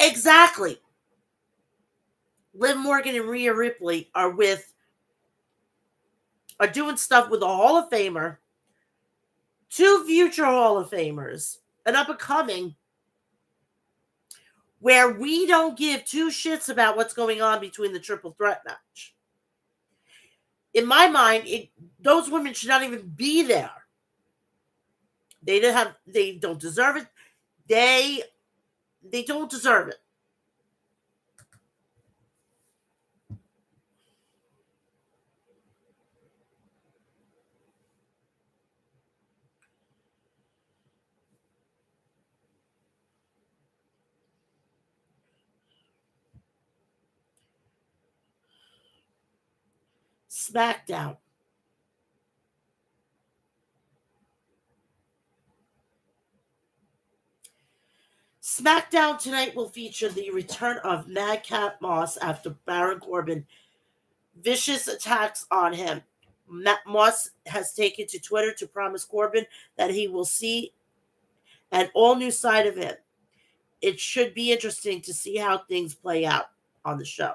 Exactly. Liv Morgan and Rhea Ripley are doing stuff with a Hall of Famer, two future Hall of Famers, an up and coming, where we don't give two shits about what's going on between the triple threat match. In my mind, those women should not even be there. They don't deserve it. They don't deserve it. SmackDown. SmackDown tonight will feature the return of Madcap Moss after Baron Corbin vicious attacks on him. Moss has taken to Twitter to promise Corbin that he will see an all new side of him. It should be interesting to see how things play out on the show.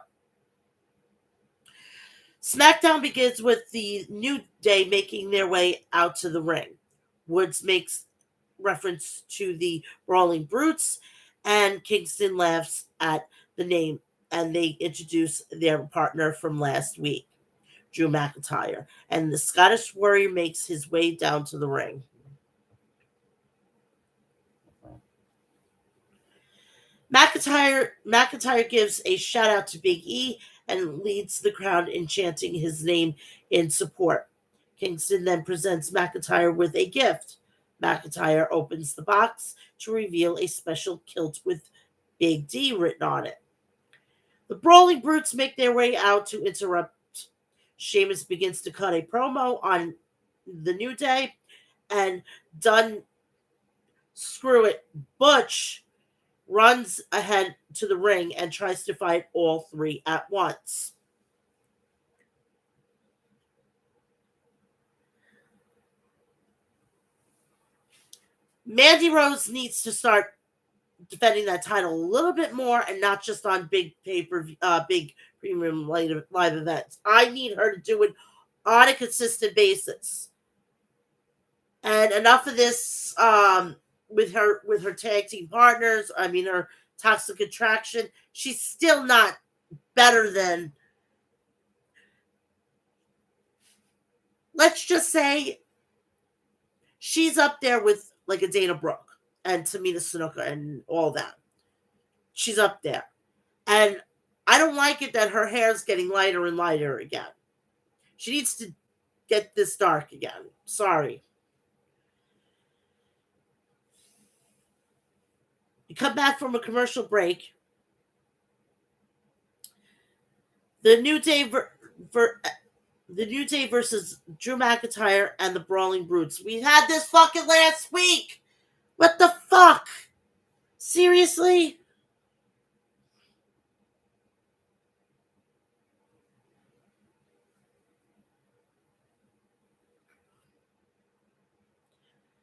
SmackDown begins with the New Day making their way out to the ring. Woods makes reference to the Brawling Brutes, and Kingston laughs at the name, and they introduce their partner from last week, Drew McIntyre, and the Scottish Warrior makes his way down to the ring. McIntyre gives a shout out to Big E and leads the crowd in chanting his name in support. Kingston then presents McIntyre with a gift. McIntyre opens the box to reveal a special kilt with Big D written on it. The Brawling Brutes make their way out to interrupt Sheamus begins to cut a promo on the New Day, and done screw it. Butch runs ahead to the ring and tries to fight all three at once. Mandy Rose needs to start defending that title a little bit more and not just on big big premium live events. I need her to do it on a consistent basis. And enough of this with her tag team partners. I mean, her toxic attraction. She's still not better than, let's just say, she's up there with like a Dana Brooke and Tamina Snuka and all that. She's up there. And I don't like it that her hair's getting lighter and lighter again. She needs to get this dark again. Sorry. You come back from a commercial break. The New Day the New Day versus Drew McIntyre and the Brawling Brutes. We had this fucking last week. What the fuck? Seriously?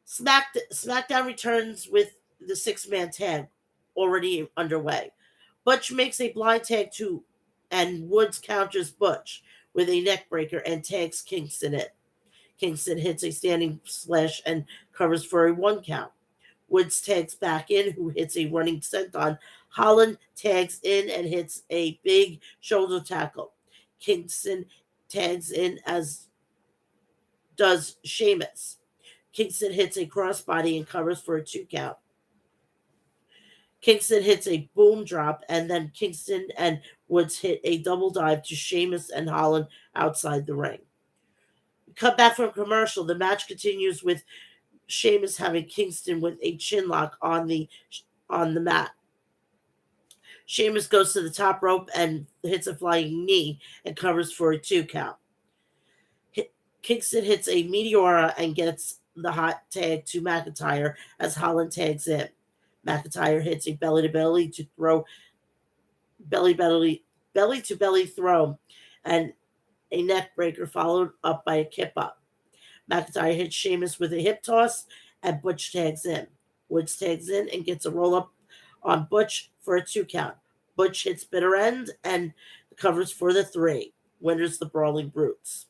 SmackDown returns with the six-man tag already underway. Butch makes a blind tag to, and Woods counters Butch with a neckbreaker and tags Kingston in. Kingston hits a standing splash and covers for a 1 count. Woods tags back in, who hits a running senton. Holland tags in and hits a big shoulder tackle. Kingston tags in, as does Sheamus. Kingston hits a crossbody and covers for a 2 count. Kingston hits a boom drop, and then Kingston and Woods hit a double dive to Sheamus and Holland outside the ring. We come back from commercial. The match continues with Sheamus having Kingston with a chin lock on the mat. Sheamus goes to the top rope and hits a flying knee and covers for a 2 count. Kingston hits a Meteora and gets the hot tag to McIntyre as Holland tags in. McIntyre hits a belly to belly to throw, belly to belly throw, and a neck breaker followed up by a kip up. McIntyre hits Sheamus with a hip toss, and Butch tags in. Woods tags in and gets a roll up on Butch for a 2 count. Butch hits bitter end and covers for the 3. Winners the Brawling Brutes.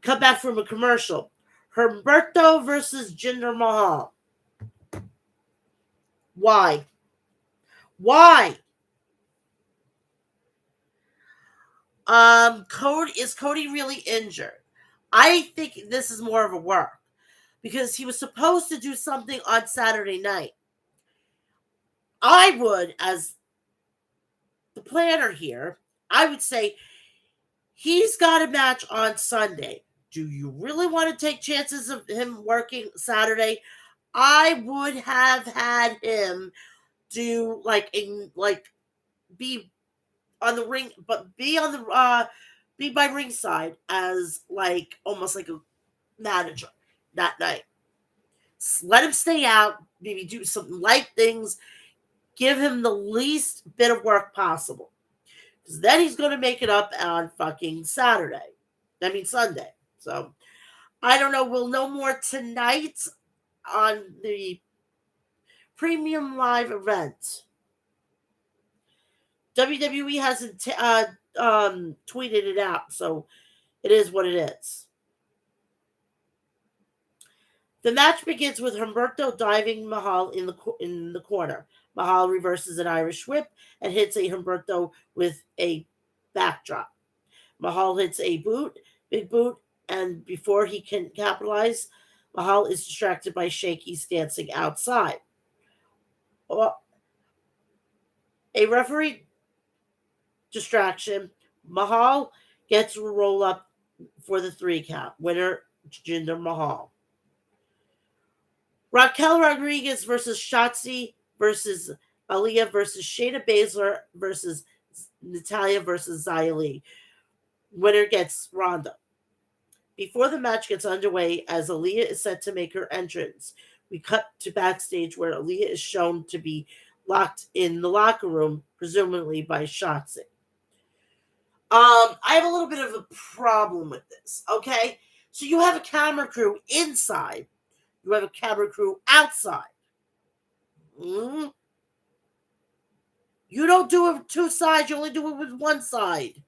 Come back from a commercial. Humberto versus Jinder Mahal. Why? Why? Is Cody really injured? I think this is more of a work because he was supposed to do something on Saturday night. I would, as the planner here, I would say he's got a match on Sunday. Do you really want to take chances of him working Saturday? I would have had him do be on the ring, but be on the be by ringside as almost like a manager that night. Let him stay out, maybe do some light things, give him the least bit of work possible. Because then he's going to make it up on fucking Sunday. So, I don't know. We'll know more tonight on the premium live event. WWE hasn't tweeted it out, so it is what it is. The match begins with Humberto diving Mahal in the corner. Mahal reverses an Irish whip and hits a Humberto with a backdrop. Mahal hits a big boot, and before he can capitalize, Mahal is distracted by Shaky's dancing outside. A referee distraction. Mahal gets a roll up for the 3 count. Winner, Jinder Mahal. Raquel Rodriguez versus Shotzi versus Aaliyah versus Shayna Baszler versus Natalia versus Xia Li. Winner gets Ronda. Before the match gets underway, as Aaliyah is set to make her entrance, we cut to backstage where Aaliyah is shown to be locked in the locker room, presumably by Shotzi. I have a little bit of a problem with this. Okay, so you have a camera crew inside, you have a camera crew outside. Mm? You don't do it with two sides; you only do it with one side.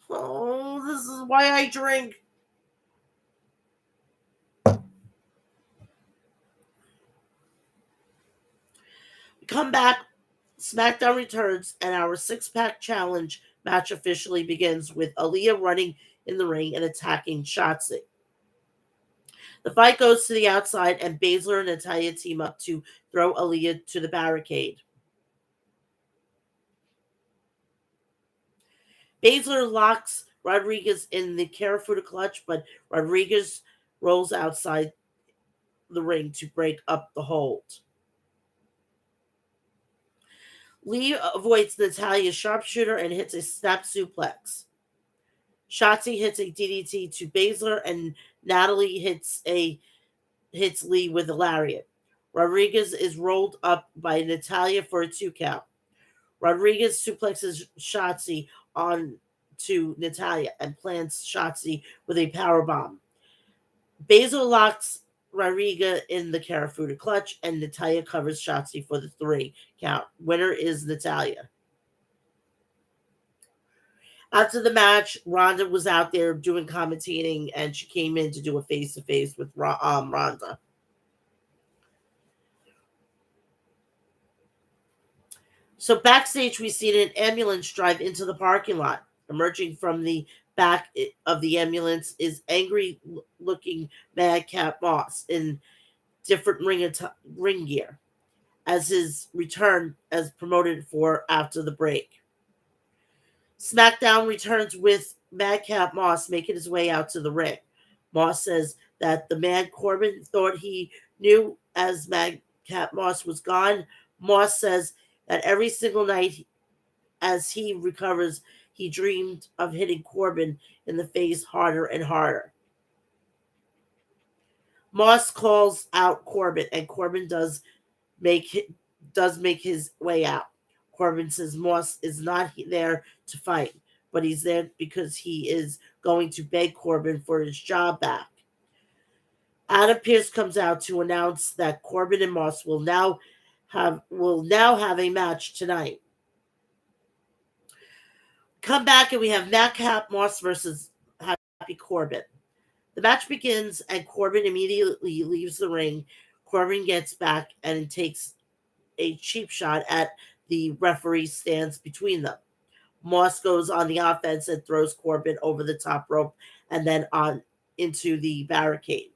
Oh, this is why I drink. We come back. SmackDown returns, and our six-pack challenge match officially begins with Aaliyah running in the ring and attacking Shotzi. The fight goes to the outside, and Baszler and Natalya team up to throw Aaliyah to the barricade. Baszler locks Rodriguez in the Karafuda clutch, but Rodriguez rolls outside the ring to break up the hold. Lee avoids Natalya's sharpshooter and hits a snap suplex. Shotzi hits a DDT to Baszler, and Natalie hits Lee with a lariat. Rodriguez is rolled up by Natalya for a 2 count. Rodriguez suplexes Shotzi on to Natalya and plants Shotzi with a power bomb. Baszler locks Rodriguez in the Karafuda clutch, and Natalya covers Shotzi for the 3 count. Winner is Natalya. After the match, Ronda was out there doing commentating, and she came in to do a face to face with Ronda. So backstage, we see an ambulance drive into the parking lot. Emerging from the back of the ambulance is angry-looking Madcap Moss in different ring gear, as his return as promoted for after the break. SmackDown returns with Madcap Moss making his way out to the ring. Moss says that the man Corbin thought he knew as Madcap Moss was gone. Moss says that every single night as he recovers, he dreamed of hitting Corbin in the face harder and harder. Moss calls out Corbin, and Corbin make make his way out. Corbin says Moss is not there to fight, but he's there because he is going to beg Corbin for his job back. Adam Pearce comes out to announce that Corbin and Moss will now have a match tonight. Come back and we have Madcap Moss versus Happy Corbin. The match begins and Corbin immediately leaves the ring. Corbin gets back and takes a cheap shot at the referee stands between them. Moss goes on the offense and throws Corbin over the top rope and then on into the barricade.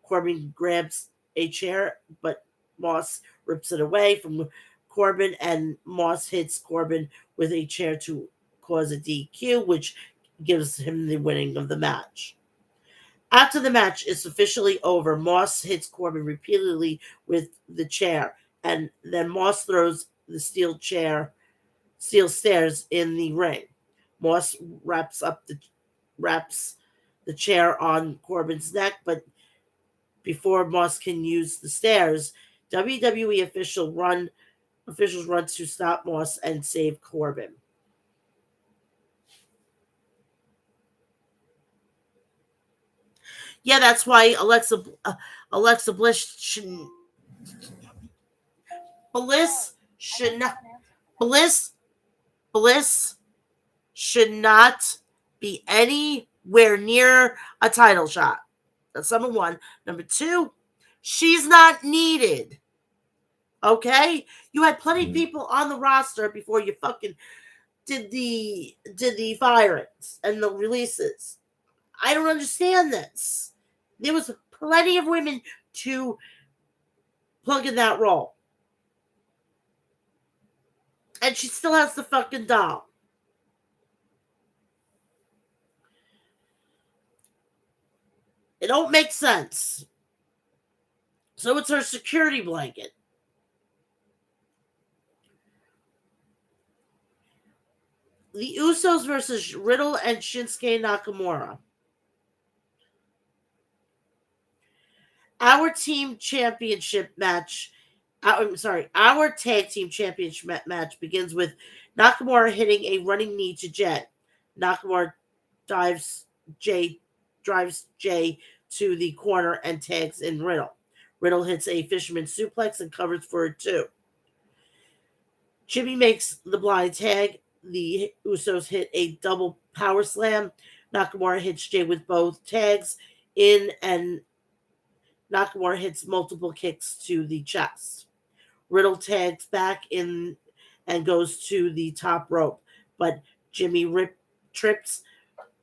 Corbin grabs a chair, but Moss rips it away from Corbin, and Moss hits Corbin with a chair to cause a DQ, which gives him the winning of the match. After the match is officially over, Moss hits Corbin repeatedly with the chair, and then Moss throws the steel stairs in the ring. Moss wraps the chair on Corbin's neck, but before Moss can use the stairs, WWE officials run to stop Moss and save Corbin. Yeah, that's why Alexa Bliss should not Bliss Bliss should not be anywhere near a title shot. That's number one. Number two, she's not needed. Okay, you had plenty of people on the roster before you fucking did the firings and the releases. I don't understand this. There was plenty of women to plug in that role, and she still has the fucking doll. It don't make sense. So it's her security blanket. The Usos versus Riddle and Shinsuke Nakamura. Our team championship match. I'm sorry. Our tag team championship match begins with Nakamura hitting a running knee to Jet. Nakamura dives Jay drives Jay to the corner and tags in Riddle. Riddle hits a fisherman suplex and covers for a two. Jimmy makes the blind tag. The Usos hit a double power slam. Nakamura hits Jay with both tags in, and Nakamura hits multiple kicks to the chest. Riddle tags back in and goes to the top rope, but Jimmy trips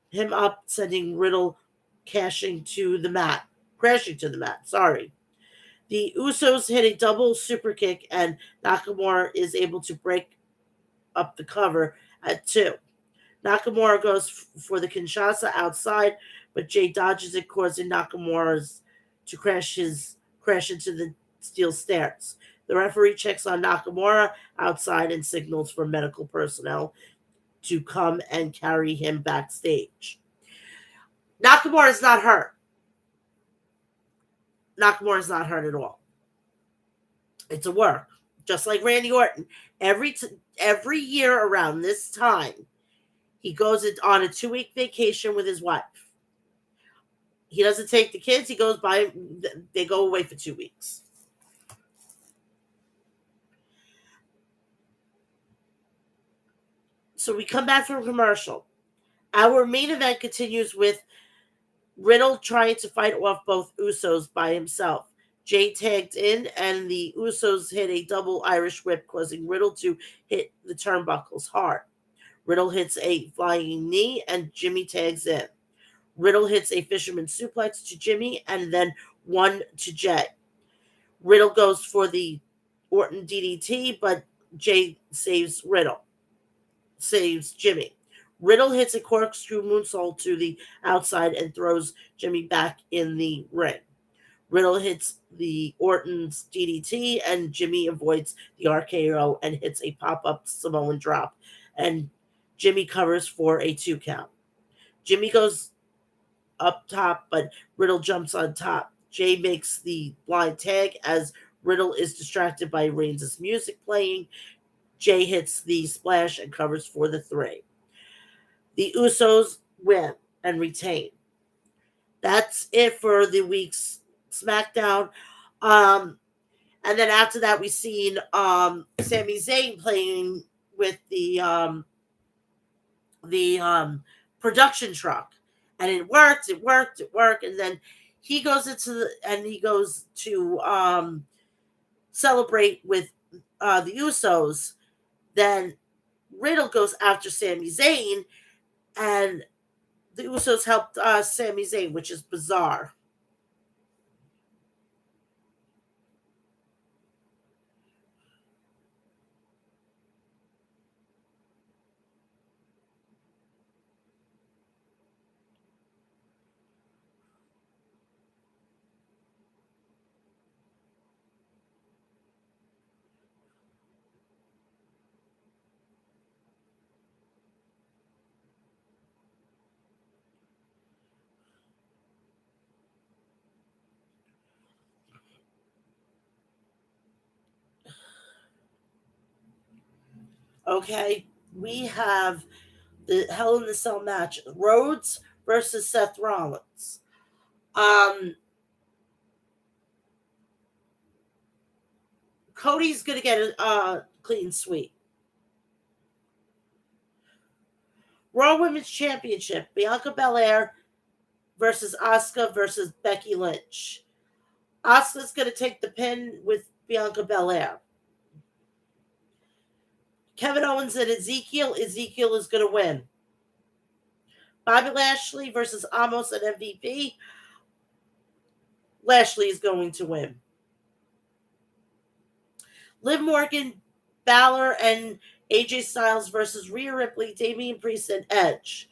him up, sending Riddle crashing to the mat. Sorry. The Usos hit a double super kick, and Nakamura is able to break up the cover at two. Nakamura goes for the Kinshasa outside, but Jay dodges it, causing Nakamura's to crash into the steel stairs. The referee checks on Nakamura outside and signals for medical personnel to come and carry him backstage. Nakamura is not hurt. Nakamura is not hurt at all. It's a work, just like Randy Orton. Every year around this time, he goes on a 2-week vacation with his wife. He doesn't take the kids. He goes by. They go away for 2 weeks. So we come back from commercial. Our main event continues with Riddle trying to fight off both Usos by himself. Jay tagged in, and the Usos hit a double Irish whip, causing Riddle to hit the turnbuckles hard. Riddle hits a flying knee, and Jimmy tags in. Riddle hits a fisherman suplex to Jimmy, and then one to Jay. Riddle goes for the Orton DDT, but Jay saves Jimmy. Riddle hits a corkscrew moonsault to the outside and throws Jimmy back in the ring. Riddle hits the Orton's DDT, and Jimmy avoids the RKO and hits a pop-up Samoan drop, and Jimmy covers for a 2 count. Jimmy goes up top, but Riddle jumps on top. Jay makes the blind tag as Riddle is distracted by Reigns' music playing. Jay hits the splash and covers for the 3. The Usos win and retain. That's it for the week's SmackDown. And then after that, we seen Sami Zayn playing with the production truck, and it worked, and then he goes to celebrate with the Usos. Then Riddle goes after Sami Zayn, and the Usos helped Sami Zayn, which is bizarre. Okay, we have the Hell in the Cell match: Rhodes versus Seth Rollins. Um, Cody's gonna get a clean sweep. Raw Women's Championship: Bianca Belair versus Asuka versus Becky Lynch. Asuka's gonna take the pin with Bianca Belair. Kevin Owens and Ezekiel. Ezekiel is gonna win. Bobby Lashley versus Amos and MVP. Lashley is going to win. Liv Morgan, Balor, and AJ Styles versus Rhea Ripley, Damian Priest, and Edge.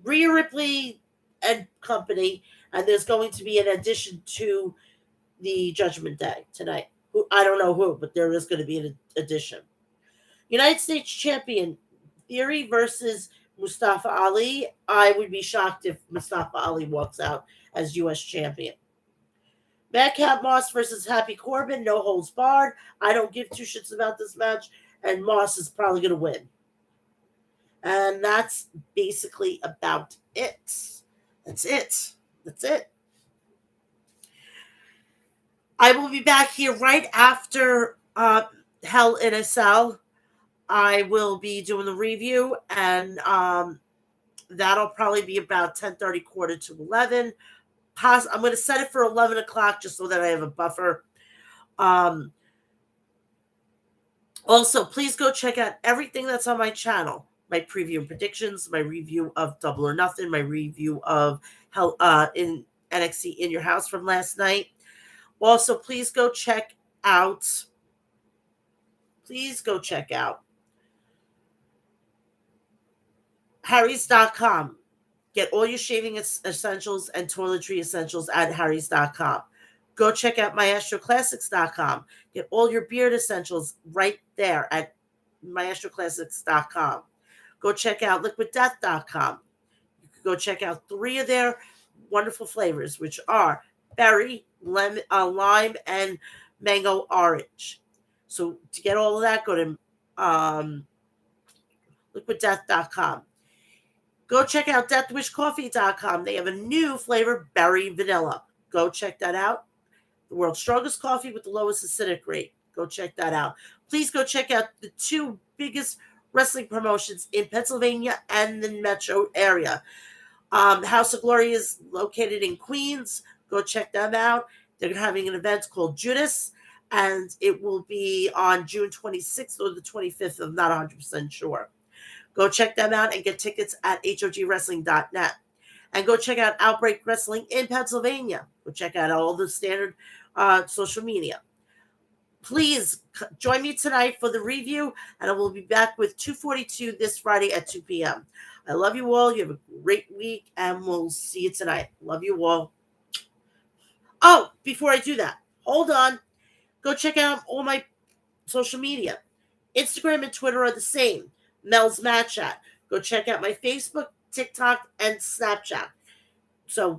Rhea Ripley and company, and there's going to be an addition to the Judgment Day tonight. I don't know who, but there is going to be an addition. United States champion Theory versus Mustafa Ali. I would be shocked if Mustafa Ali walks out as U.S. champion. Madcap Moss versus Happy Corbin, no holds barred. I don't give two shits about this match, and Moss is probably going to win. And that's basically about it. That's it. That's it. I will be back here right after Hell in a Cell. I will be doing the review, and that'll probably be about 10:30, quarter to 11. I'm going to set it for 11 o'clock just so that I have a buffer. Also, please go check out everything that's on my channel. My preview and predictions, my review of Double or Nothing, my review of Hell in NXT In Your House from last night. Also, please go check out Harry's.com. Get all your shaving essentials and toiletry essentials at Harry's.com. Go check out MaestroClassics.com. Get all your beard essentials right there at MaestroClassics.com. Go check out LiquidDeath.com. You can go check out 3 of their wonderful flavors, which are berry, lemon, lime, and mango orange. So to get all of that, go to LiquidDeath.com. Go check out DeathWishCoffee.com. They have a new flavor, berry vanilla. Go check that out. The world's strongest coffee with the lowest acidic rate. Go check that out. Please go check out the 2 biggest wrestling promotions in Pennsylvania and the metro area. House of Glory is located in Queens. Go check them out. They're having an event called Judas, and it will be on June 26th or the 25th. I'm not 100% sure. Go check them out and get tickets at hogwrestling.net. And go check out Outbreak Wrestling in Pennsylvania. Go check out all the standard social media. Please join me tonight for the review, and I will be back with 242 this Friday at 2 p.m. I love you all. You have a great week, and we'll see you tonight. Love you all. Oh, before I do that, hold on. Go check out all my social media. Instagram and Twitter are the same. Mel's Match Chat. Go check out my Facebook, TikTok, and Snapchat. So,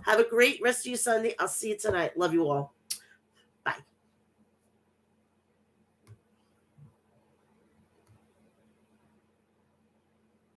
have a great rest of your Sunday. I'll see you tonight. Love you all.